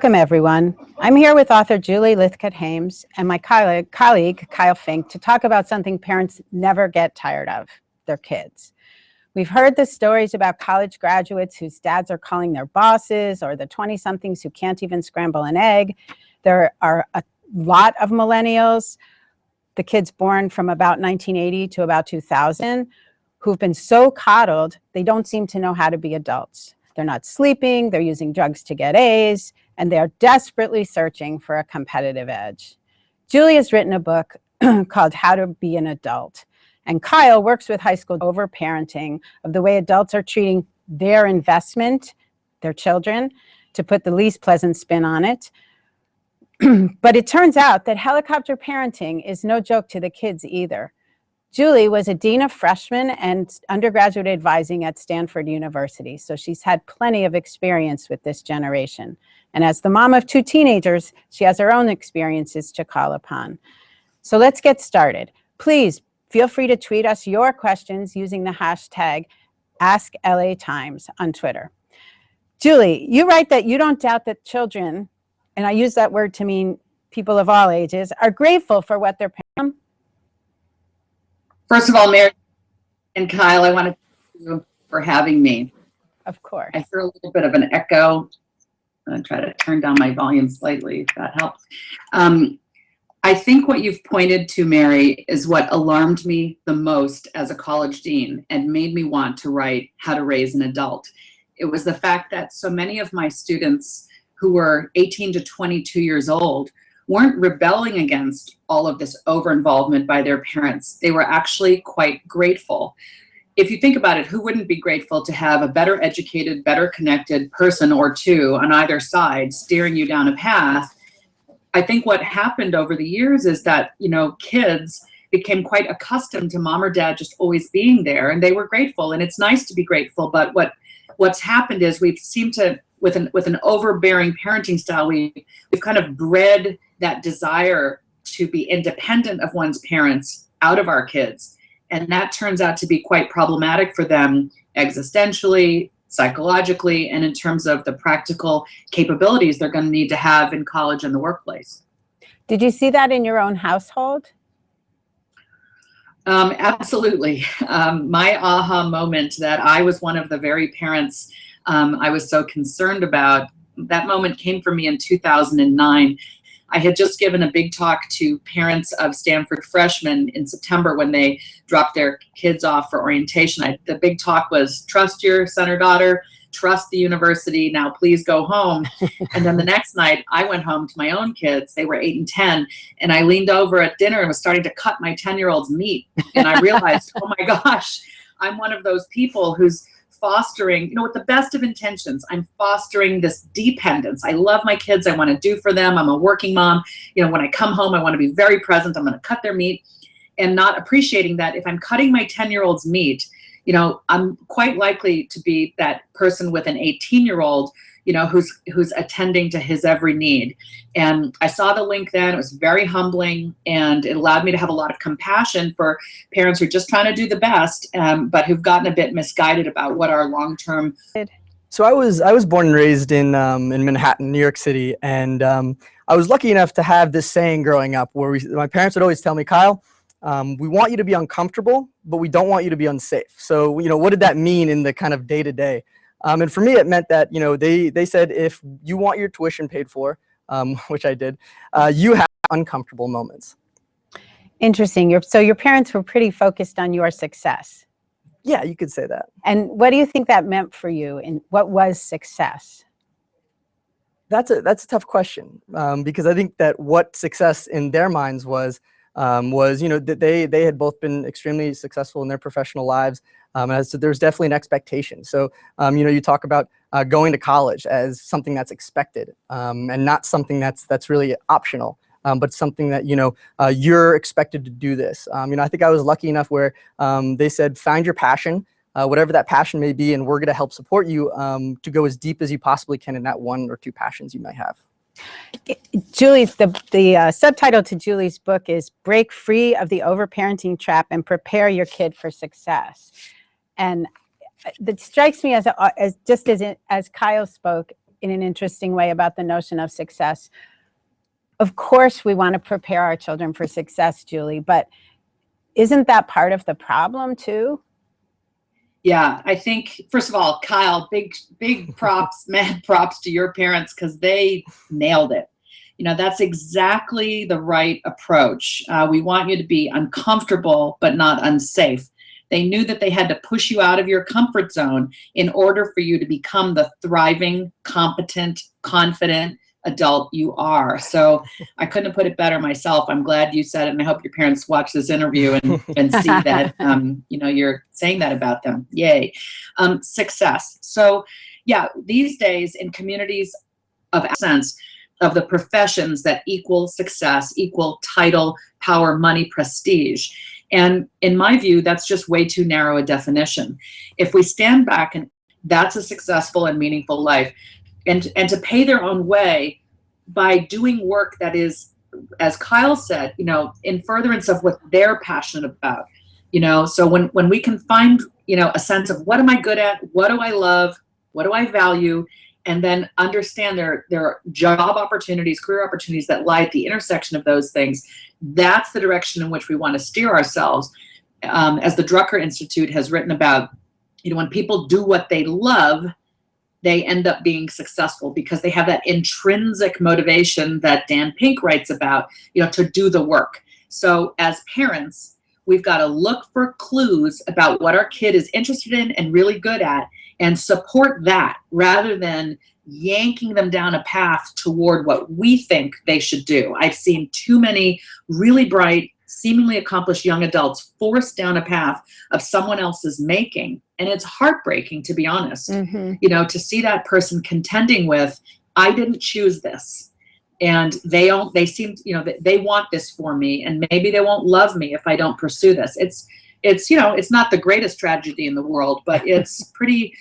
Welcome, everyone. I'm here with author Julie Lythcott-Haims and my colleague, Kyle Fink, to talk about something parents never get tired of, their kids. We've heard the stories about college graduates whose dads are calling their bosses, or the 20-somethings who can't even scramble an egg. There are a lot of millennials, the kids born from about 1980 to about 2000, who've been so coddled, they don't seem to know how to be adults. They're not sleeping, they're using drugs to get A's, and they're desperately searching for a competitive edge. Julie has written a book called How to Be an Adult, and Kyle works with high school overparenting of the way adults are treating their investment, their children, to put the least pleasant spin on it. But it turns out that helicopter parenting is no joke to the kids either. Julie was a dean of freshmen and undergraduate advising at Stanford University, so she's had plenty of experience with this generation. And as the mom of two teenagers, she has her own experiences to call upon. So let's get started. Please feel free to tweet us your questions using the hashtag AskLATimes on Twitter. Julie, you write that you don't doubt that children, and I use that word to mean people of all ages, are grateful for what their parents. First of all, Mary and Kyle, I want to thank you for having me. Of course. I hear a little bit of an echo. I'm going to try to turn down my volume slightly, if that helps. I think what you've pointed to, Mary, is what alarmed me the most as a college dean and made me want to write How to Raise an Adult. It was the fact that so many of my students who were 18 to 22 years old weren't rebelling against all of this over-involvement by their parents. They were actually quite grateful. If you think about it, who wouldn't be grateful to have a better educated, better connected person or two on either side steering you down a path? I think what happened over the years is that, kids became quite accustomed to mom or dad just always being there, and they were grateful, and it's nice to be grateful. But what's happened is we've seemed to, with an overbearing parenting style, we've kind of bred that desire to be independent of one's parents out of our kids. And that turns out to be quite problematic for them existentially, psychologically, and in terms of the practical capabilities they're going to need to have in college and the workplace. Did you see that in your own household? Absolutely. My aha moment that I was one of the very parents I was so concerned about, that moment came for me in 2009. I had just given a big talk to parents of Stanford freshmen in September when they dropped their kids off for orientation. The big talk was, trust your son or daughter, trust the university, now please go home. And then the next night I went home to my own kids. They were 8 and 10. And I leaned over at dinner and was starting to cut my 10-year-old's meat. And I realized, oh my gosh, I'm one of those people who's fostering, with the best of intentions, I'm fostering this dependence. I love my kids. I want to do for them. I'm a working mom. When I come home, I want to be very present. I'm going to cut their meat, and not appreciating that if I'm cutting my 10-year-old's meat, I'm quite likely to be that person with an 18-year-old, who's attending to his every need. And I saw the link then. It was very humbling, and it allowed me to have a lot of compassion for parents who are just trying to do the best, but who've gotten a bit misguided about what our long-term. So I was born and raised in Manhattan, New York City, and I was lucky enough to have this saying growing up where my parents would always tell me, Kyle, we want you to be uncomfortable, but we don't want you to be unsafe. So, what did that mean in the kind of day-to-day? And for me, it meant that, they said, if you want your tuition paid for, which I did, you have uncomfortable moments. Interesting. So your parents were pretty focused on your success. Yeah, you could say that. And what do you think that meant for you? And what was success? That's a tough question, because I think that what success in their minds was that they had both been extremely successful in their professional lives. So there's definitely an expectation. So, you talk about going to college as something that's expected, and not something that's really optional, but something that, you're expected to do this. I think I was lucky enough where they said, find your passion, whatever that passion may be, and we're going to help support you to go as deep as you possibly can in that one or two passions you might have. Julie's, the subtitle to Julie's book is Break Free of the Overparenting Trap and Prepare Your Kid for Success. And that strikes me as Kyle spoke, in an interesting way about the notion of success. Of course, we want to prepare our children for success, Julie, but isn't that part of the problem too? Yeah, I think, first of all, Kyle, big props, mad props to your parents, because they nailed it. You know, that's exactly the right approach. We want you to be uncomfortable, but not unsafe. They knew that they had to push you out of your comfort zone in order for you to become the thriving, competent, confident adult you are. So I couldn't have put it better myself. I'm glad you said it, and I hope your parents watch this interview and see that you know, you're saying that about them. Yay. Success. So yeah, these days in communities of sense of the professions that equal success, equal title, power, money, prestige. And in my view, that's just way too narrow a definition. If we stand back, and that's a successful and meaningful life, and to pay their own way by doing work that is, as Kyle said, you know, in furtherance of what they're passionate about, you know. So when we can find, you know, a sense of what am I good at, what do I love, what do I value, and then understand there are job opportunities, career opportunities that lie at the intersection of those things, that's the direction in which we want to steer ourselves. As the Drucker Institute has written about, you know, when people do what they love, they end up being successful because they have that intrinsic motivation that Dan Pink writes about, you know, to do the work. So as parents, we've got to look for clues about what our kid is interested in and really good at, and support that rather than yanking them down a path toward what we think they should do. I've seen too many really bright, seemingly accomplished young adults forced down a path of someone else's making. And it's heartbreaking, to be honest, you know, to see that person contending with, I didn't choose this. And they seem, you know, they want this for me, and maybe they won't love me if I don't pursue this. It's, you know, it's not the greatest tragedy in the world, but it's pretty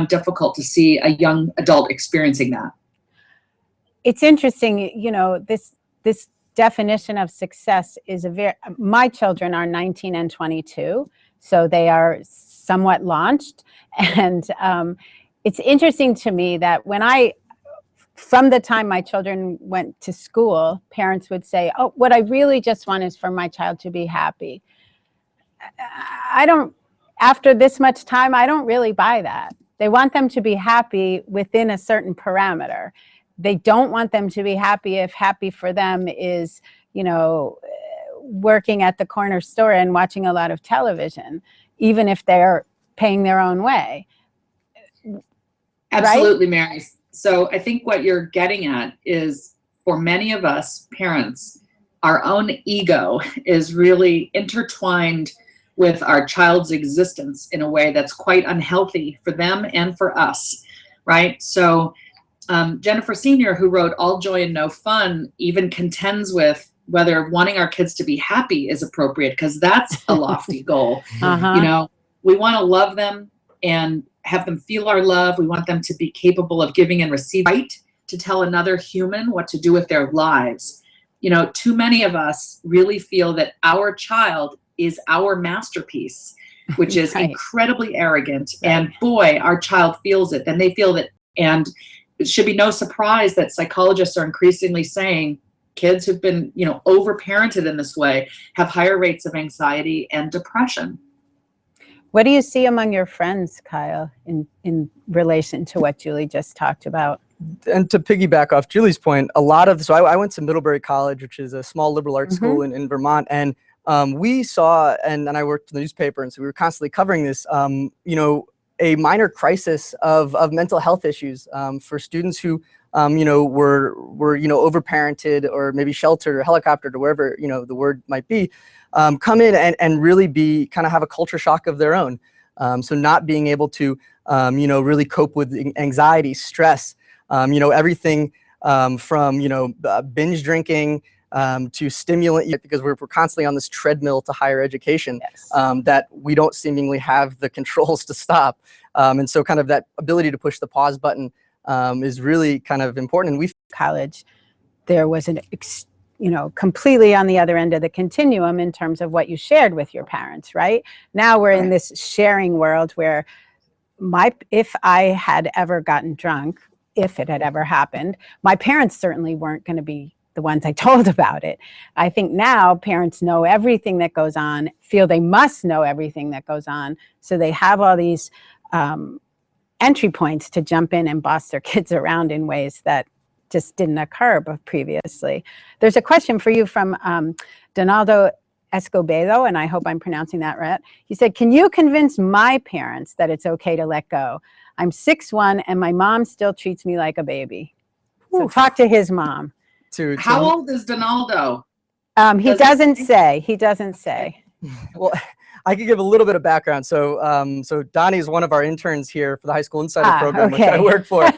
difficult to see a young adult experiencing that. It's interesting, you know, this definition of success is my children are 19 and 22, so they are somewhat launched. And it's interesting to me that from the time my children went to school, parents would say, oh, what I really just want is for my child to be happy. After this much time, I don't really buy that. They want them to be happy within a certain parameter. They don't want them to be happy if happy for them is, you know, working at the corner store and watching a lot of television, even if they're paying their own way. Absolutely, right? Mary. So I think what you're getting at is, for many of us parents, our own ego is really intertwined with our child's existence in a way that's quite unhealthy for them and for us, right? So Jennifer Senior, who wrote All Joy and No Fun, even contends with whether wanting our kids to be happy is appropriate, because that's a lofty goal. You know, we want to love them and have them feel our love. We want them to be capable of giving and receiving, right to tell another human what to do with their lives. You know, too many of us really feel that our child is our masterpiece, which is incredibly arrogant. And boy, our child feels it. Then they feel that, and it should be no surprise that psychologists are increasingly saying kids who've been, you know, overparented in this way have higher rates of anxiety and depression. What do you see among your friends, Kyle, in relation to what Julie just talked about? And to piggyback off Julie's point, so I went to Middlebury College, which is a small liberal arts school in Vermont, and we saw, and I worked in the newspaper, and so we were constantly covering this, you know, a minor crisis of mental health issues for students who, you know, were you know, overparented or maybe sheltered or helicoptered or wherever, you know, the word might be, come in and really kind of have a culture shock of their own. So not being able to, you know, really cope with anxiety, stress, you know, everything from, you know, binge drinking to stimulant, because we're constantly on this treadmill to higher education that we don't seemingly have the controls to stop. And so kind of that ability to push the pause button is really kind of important. And college, there was you know, completely on the other end of the continuum in terms of what you shared with your parents, right? Now we're in this sharing world where if I had ever gotten drunk, if it had ever happened. My parents certainly weren't going to be the ones I told about it. I think now parents know everything that goes on, feel they must know everything that goes on, so they have all these entry points to jump in and boss their kids around in ways that just didn't occur previously. There's a question for you from Donaldo Escobedo, and I hope I'm pronouncing that right. He said, can you convince my parents that it's okay to let go? I'm 6'1", and my mom still treats me like a baby. So talk to his mom. How old is Donaldo? He doesn't say. He doesn't say. Well, I could give a little bit of background. So, so Donnie is one of our interns here for the High School Insider program, which I work for.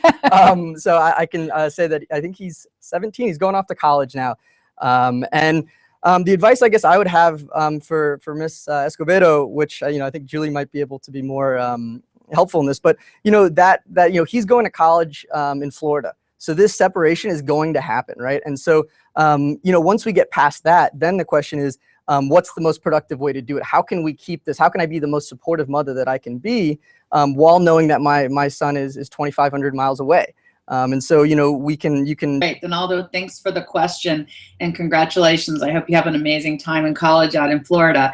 So I can say that I think he's 17. He's going off to college now. And the advice I guess I would have for Miss Escobedo, which I think Julie might be able to be more helpful in this, but that he's going to college in Florida. So this separation is going to happen, right? And so once we get past that, then the question is, what's the most productive way to do it? How can we keep this? How can I be the most supportive mother that I can be while knowing that my son is 2,500 miles away? And so, you can. Great, Donaldo, thanks for the question and congratulations. I hope you have an amazing time in college out in Florida.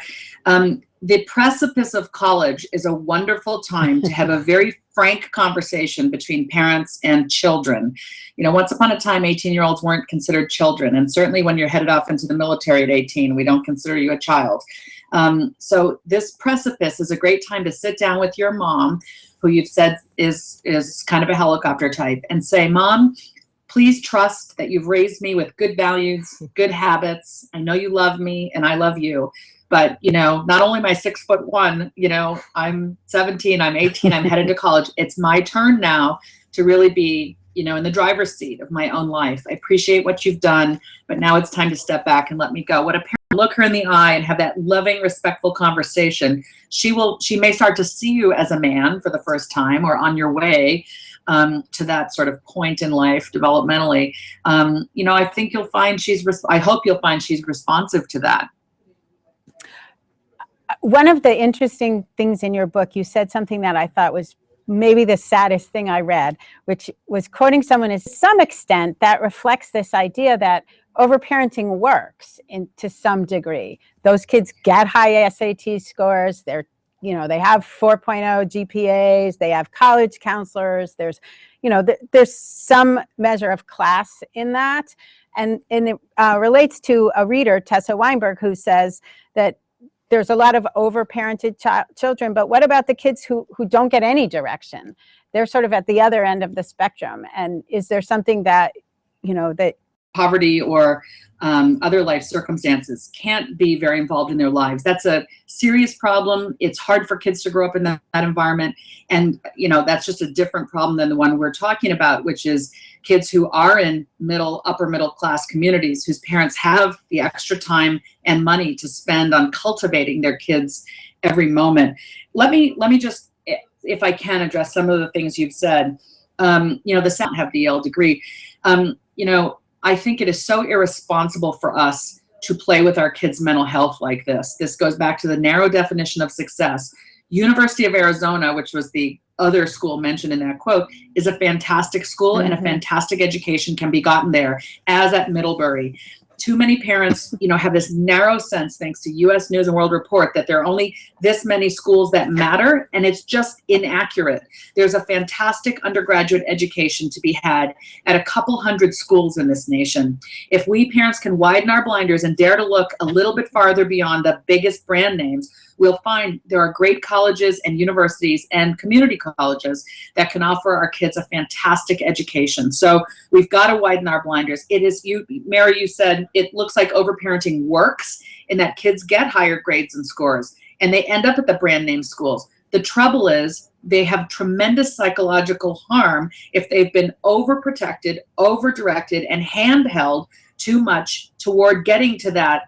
The precipice of college is a wonderful time to have a very frank conversation between parents and children. Once upon a time, 18-year-olds weren't considered children. And certainly when you're headed off into the military at 18, we don't consider you a child. So this precipice is a great time to sit down with your mom, who you've said is kind of a helicopter type, and say, Mom, please trust that you've raised me with good values, good habits. I know you love me and I love you. But, not only am I 6'1", I'm 17, I'm 18, I'm headed to college. It's my turn now to really be, in the driver's seat of my own life. I appreciate what you've done, but now it's time to step back and let me go. What a parent, look her in the eye and have that loving, respectful conversation. She may start to see you as a man for the first time or on your way to that sort of point in life developmentally. I think you'll find I hope you'll find she's responsive to that. One of the interesting things in your book, you said something that I thought was maybe the saddest thing I read, which was quoting someone to some extent that reflects this idea that overparenting works to some degree. Those kids get high SAT scores. They have 4.0 GPAs. They have college counselors. There's some measure of class in that. And it relates to a reader, Tessa Weinberg, who says that there's a lot of overparented children, but what about the kids who don't get any direction? They're sort of at the other end of the spectrum. And is there something that, that poverty or other life circumstances can't be very involved in their lives? That's a serious problem. It's hard for kids to grow up in that environment. And, that's just a different problem than the one we're talking about, which is kids who are in upper middle class communities whose parents have the extra time and money to spend on cultivating their kids every moment. Let me just, if I can, address some of the things you've said. The Sound have the Yale degree. I think it is so irresponsible for us to play with our kids' mental health like this. This goes back to the narrow definition of success. University of Arizona, which was the other school mentioned in that quote, is a fantastic school, and a fantastic education can be gotten there, as at Middlebury. Too many parents, have this narrow sense, thanks to U.S. News and World Report, that there are only this many schools that matter, and it's just inaccurate. There's a fantastic undergraduate education to be had at a couple hundred schools in this nation. If we parents can widen our blinders and dare to look a little bit farther beyond the biggest brand names, we'll find there are great colleges and universities and community colleges that can offer our kids a fantastic education. So we've got to widen our blinders. Mary, you said it looks like overparenting works in that kids get higher grades and scores and they end up at the brand name schools. The trouble is they have tremendous psychological harm if they've been overprotected, overdirected, and handheld too much toward getting to that,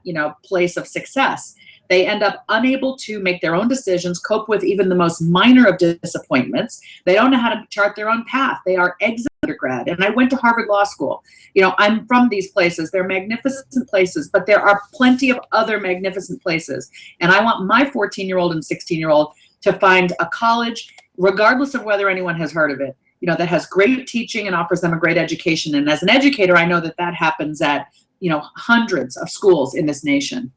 place of success. They end up unable to make their own decisions, cope with even the most minor of disappointments. They don't know how to chart their own path. They are exit undergrad. And I went to Harvard Law School. I'm from these places. They're magnificent places, but there are plenty of other magnificent places. And I want my 14-year-old and 16-year-old to find a college, regardless of whether anyone has heard of it, that has great teaching and offers them a great education. And as an educator, I know that that happens at, hundreds of schools in this nation.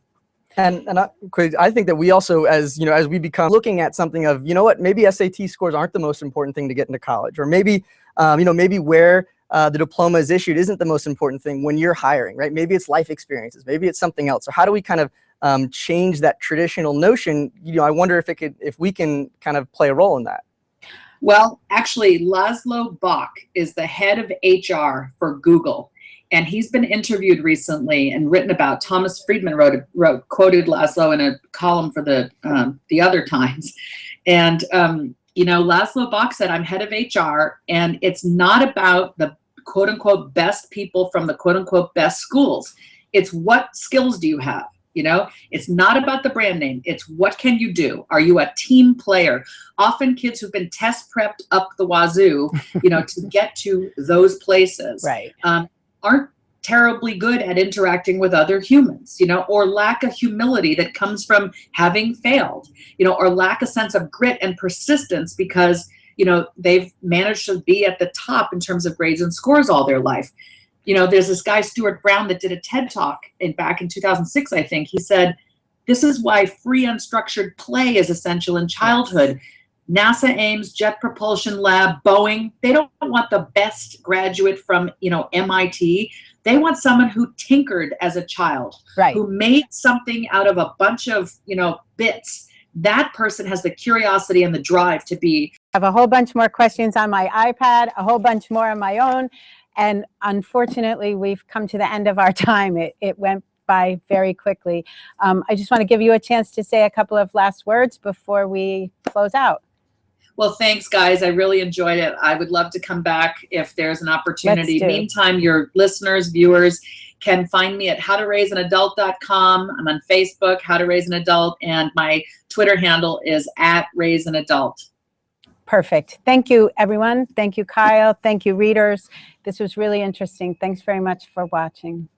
And I think that we also, as we become looking at something of, maybe SAT scores aren't the most important thing to get into college, or maybe, maybe where the diploma is issued isn't the most important thing when you're hiring, right? Maybe it's life experiences, maybe it's something else. So how do we kind of change that traditional notion? I wonder if we can kind of play a role in that. Well, actually, Laszlo Bock is the head of HR for Google. And he's been interviewed recently and written about. Thomas Friedman quoted Laszlo in a column for the Other Times. And, Laszlo Bock said, I'm head of HR, and it's not about the quote unquote best people from the quote unquote best schools. It's what skills do you have? It's not about the brand name. It's what can you do? Are you a team player? Often kids who've been test prepped up the wazoo, to get to those places. Right. Aren't terribly good at interacting with other humans, or lack a humility that comes from having failed, or lack a sense of grit and persistence because, they've managed to be at the top in terms of grades and scores all their life. There's this guy, Stuart Brown, that did a TED Talk back in 2006, I think. He said, this is why free unstructured play is essential in childhood. NASA Ames, Jet Propulsion Lab, Boeing, they don't want the best graduate from, MIT. They want someone who tinkered as a child, right, who made something out of a bunch of, bits. That person has the curiosity and the drive to be. I have a whole bunch more questions on my iPad, a whole bunch more on my own. And unfortunately, we've come to the end of our time. It went by very quickly. I just want to give you a chance to say a couple of last words before we close out. Well, thanks, guys. I really enjoyed it. I would love to come back if there's an opportunity. Meantime, your listeners, viewers can find me at howtoraiseanadult.com. I'm on Facebook, How to Raise an Adult, and my Twitter handle is @raiseanadult. Perfect. Thank you, everyone. Thank you, Kyle. Thank you, readers. This was really interesting. Thanks very much for watching.